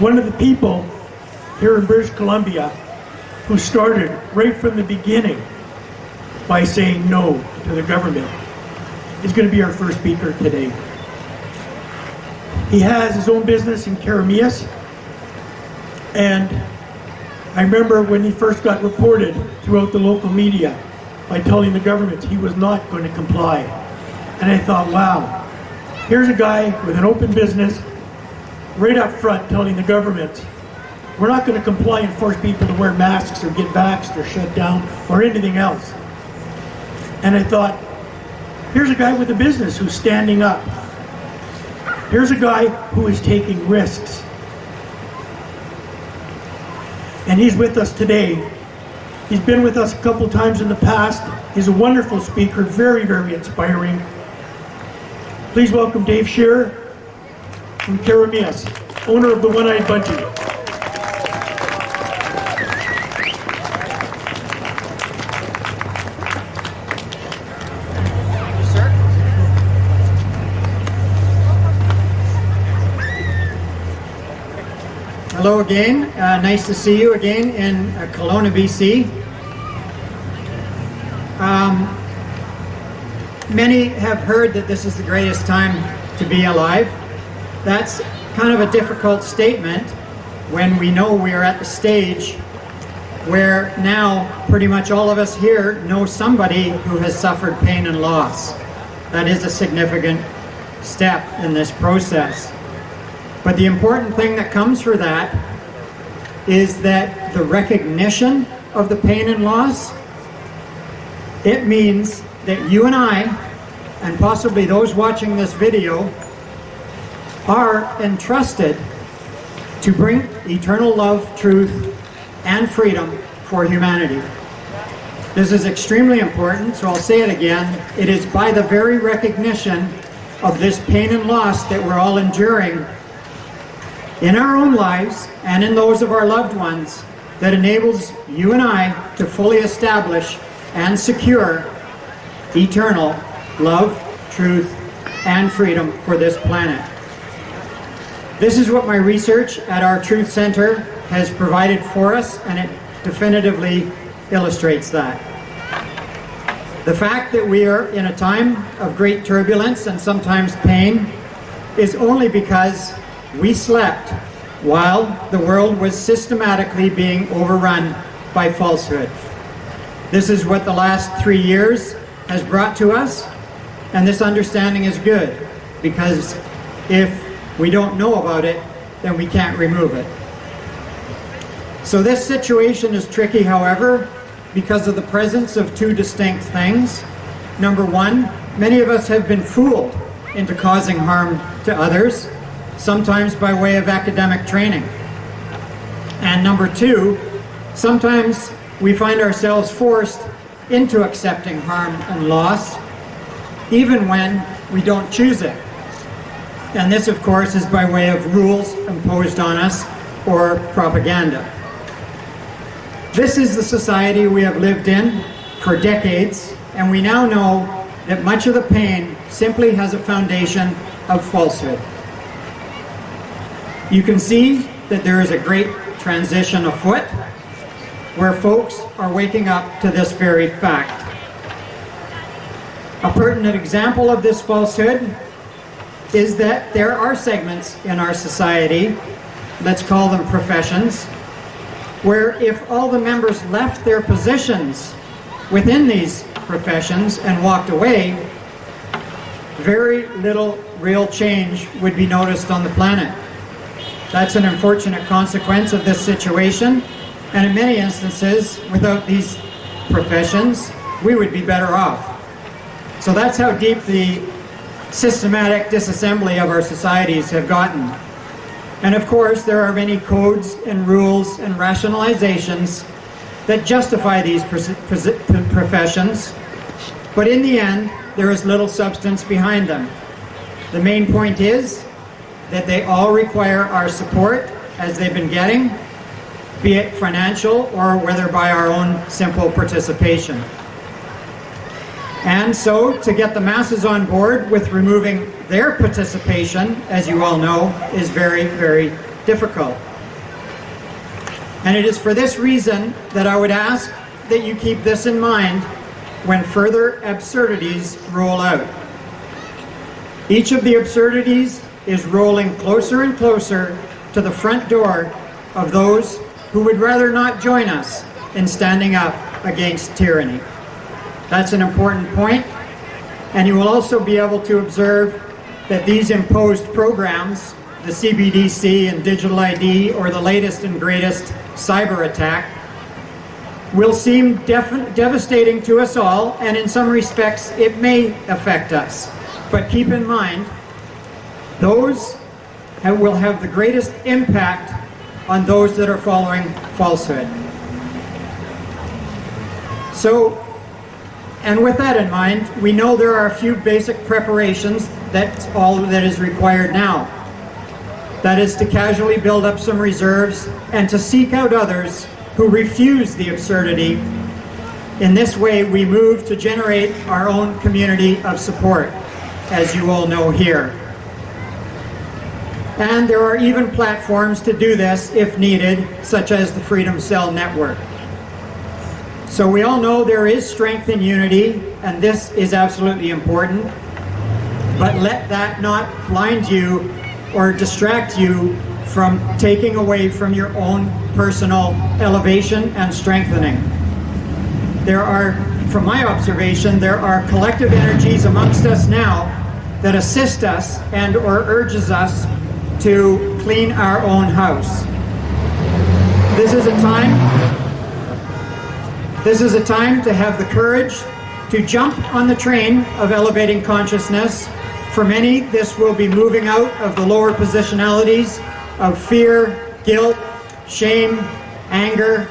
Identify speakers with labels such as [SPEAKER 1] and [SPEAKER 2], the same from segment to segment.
[SPEAKER 1] One of the people here in British Columbia who started right from the beginning by saying no to the government is going to be our first speaker today. He has his own business in Kelowna, and I remember when he first got reported throughout the local media by telling the government he was not going to comply. And I thought, wow, here's a guy with an open business right up front telling the government, we're not going to comply and force people to wear masks or get vaxxed or shut down or anything else. And I thought, here's a guy with a business who's standing up. Here's a guy who is taking risks. And he's with us today. He's been with us a couple times in the past. He's a wonderful speaker, very, very inspiring. Please welcome Dave Shearer from Kelowna, owner of the One-Eyed Bungie.
[SPEAKER 2] Hello again. Nice to see you again in Kelowna, BC. Many have heard that this is the greatest time to be alive. That's kind of a difficult statement when we know we are at the stage where now pretty much all of us here know somebody who has suffered pain and loss. That is a significant step in this process. But the important thing that comes for that is that the recognition of the pain and loss, it means that you and I, and possibly those watching this video, are entrusted to bring eternal love, truth, and freedom for humanity. This is extremely important, so I'll say it again. It is by the very recognition of this pain and loss that we're all enduring in our own lives and in those of our loved ones that enables you and I to fully establish and secure eternal love, truth, and freedom for this planet. This is what my research at our Truth Center has provided for us, and it definitively illustrates that. The fact that we are in a time of great turbulence and sometimes pain is only because we slept while the world was systematically being overrun by falsehood. This is what the last 3 years has brought to us, and this understanding is good, because if we don't know about it, then we can't remove it. So this situation is tricky, however, because of the presence of two distinct things. Number one, many of us have been fooled into causing harm to others, sometimes by way of academic training. And number two, sometimes we find ourselves forced into accepting harm and loss, even when we don't choose it. And this, of course, is by way of rules imposed on us or propaganda. This is the society we have lived in for decades, and we now know that much of the pain simply has a foundation of falsehood. You can see that there is a great transition afoot, where folks are waking up to this very fact. A pertinent example of this falsehood is that there are segments in our society, let's call them professions, where if all the members left their positions within these professions and walked away, very little real change would be noticed on the planet. That's an unfortunate consequence of this situation, and in many instances, without these professions, we would be better off. So that's how deep the systematic disassembly of our societies have gotten. And of course, there are many codes and rules and rationalizations that justify these professions, but in the end, there is little substance behind them. The main point is that they all require our support, as they've been getting, be it financial or whether by our own simple participation. And so, to get the masses on board with removing their participation, as you all know, is very, very difficult. And it is for this reason that I would ask that you keep this in mind when further absurdities roll out. Each of the absurdities is rolling closer and closer to the front door of those who would rather not join us in standing up against tyranny. That's an important point, and you will also be able to observe that these imposed programs, the CBDC and digital ID, or the latest and greatest cyber attack, will seem devastating to us all, and in some respects it may affect us. But keep in mind, those will have the greatest impact on those that are following falsehood. So, and with that in mind, we know there are a few basic preparations. That's all that is required now. That is to casually build up some reserves and to seek out others who refuse the absurdity. In this way, we move to generate our own community of support, as you all know here. And there are even platforms to do this if needed, such as the Freedom Cell Network. So we all know there is strength in unity, and this is absolutely important. But let that not blind you or distract you from taking away from your own personal elevation and strengthening. There are, from my observation, there are collective energies amongst us now that assist us and or urges us to clean our own house. This is a time to have the courage to jump on the train of elevating consciousness. For many, this will be moving out of the lower positionalities of fear, guilt, shame, anger.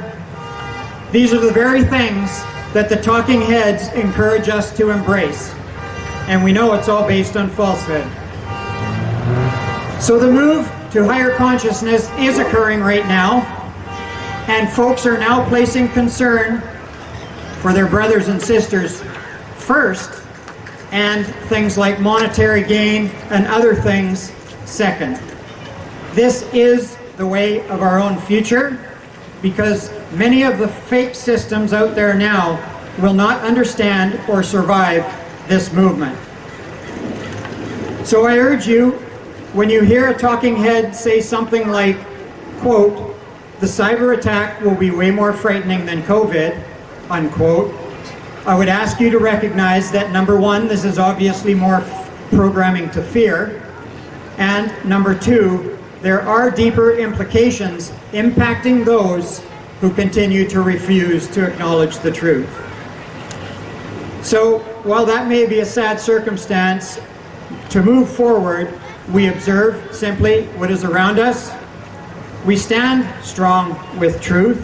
[SPEAKER 2] These are the very things that the talking heads encourage us to embrace. And we know it's all based on falsehood. So the move to higher consciousness is occurring right now, and folks are now placing concern for their brothers and sisters first, and things like monetary gain and other things second. This is the way of our own future, because many of the fake systems out there now will not understand or survive this movement. So I urge you, when you hear a talking head say something like, quote, "The cyber attack will be way more frightening than COVID," unquote, I would ask you to recognize that, number one, this is obviously more programming to fear, and number two, there are deeper implications impacting those who continue to refuse to acknowledge the truth. So, while that may be a sad circumstance, to move forward, we observe simply what is around us. We stand strong with truth,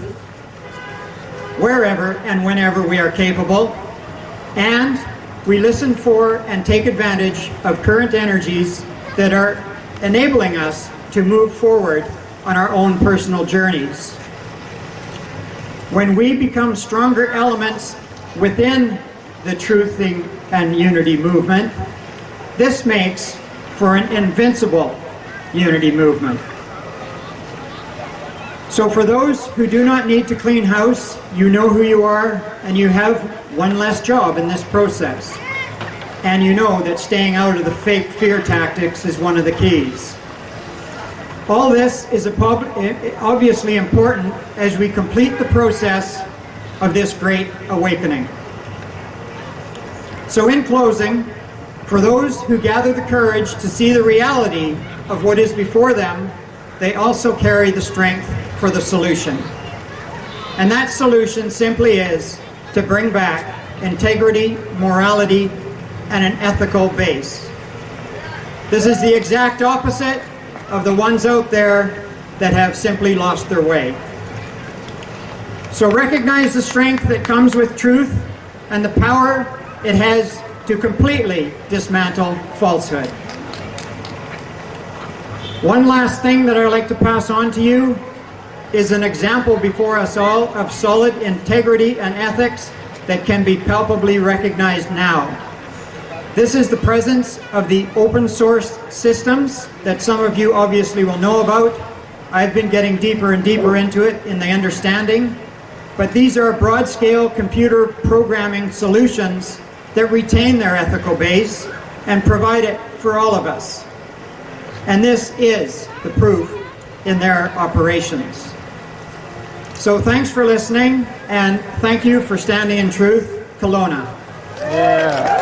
[SPEAKER 2] wherever and whenever we are capable, and we listen for and take advantage of current energies that are enabling us to move forward on our own personal journeys. When we become stronger elements within the truthing and unity movement, this makes for an invincible unity movement. So for those who do not need to clean house, you know who you are, and you have one less job in this process. And you know that staying out of the fake fear tactics is one of the keys. All this is obviously important as we complete the process of this great awakening. So in closing, for those who gather the courage to see the reality of what is before them, they also carry the strength for the solution. And that solution simply is to bring back integrity, morality, and an ethical base. This is the exact opposite of the ones out there that have simply lost their way. So recognize the strength that comes with truth and the power it has to completely dismantle falsehood. One last thing that I'd like to pass on to you is an example before us all of solid integrity and ethics that can be palpably recognized now. This is the presence of the open source systems that some of you obviously will know about, I've been getting deeper and deeper into it in the understanding, but these are broad-scale computer programming solutions that retain their ethical base and provide it for all of us. And this is the proof in their operations. So thanks for listening, and thank you for standing in truth, Kelowna.
[SPEAKER 3] Yeah.